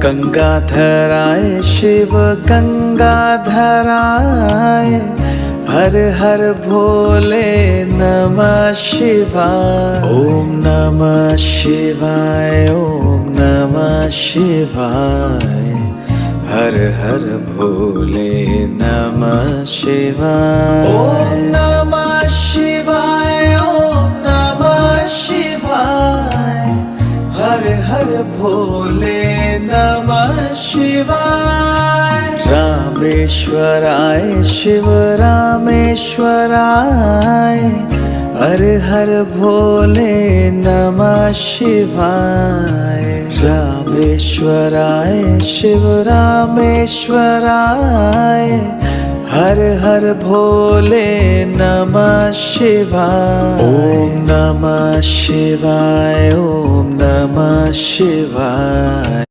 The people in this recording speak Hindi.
गंगाधराय शिव गंगाधराय, हर हर भोले नमः शिवाय। ओम नमः शिवाय, ओम नमः शिवाय, हर हर भोले नमः शिवाय। ओम नमः शिवाय, ओम नमः शिवाय, हर हर भोले नमः शिवाय। रामेश्वराय शिव रामेश्वराय, हर हर भोले नमः शिवाय। रामेश्वराय शिव रामेश्वराय, हर हर भोले नमः शिवाय। ओम नमः शिवाय, ओम नमः शिवाय,